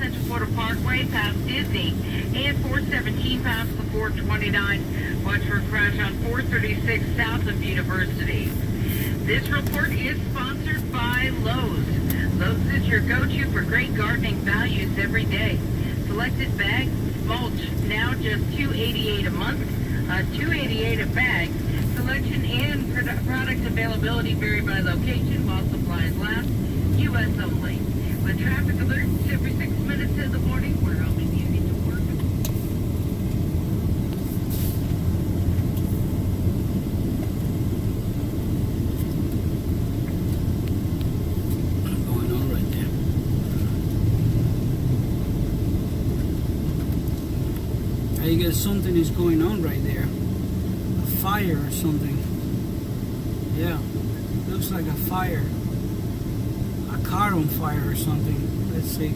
Central Florida Parkway past Disney and 417 past the 429. Watch for a crash on 436 south of University. This report is sponsored by Lowe's. Lowe's is your go-to for great gardening values every day. Selected bags, mulch, now just $2.88 a month, $2.88 a bag. Selection and product availability vary by location while supplies last. U.S. only. With traffic alerts every 6 minutes in the morning, we're helping you get to work. Going on right there. I guess something is going on right there. A fire or something. Yeah, looks like a fire. A car on fire or something. Let's see.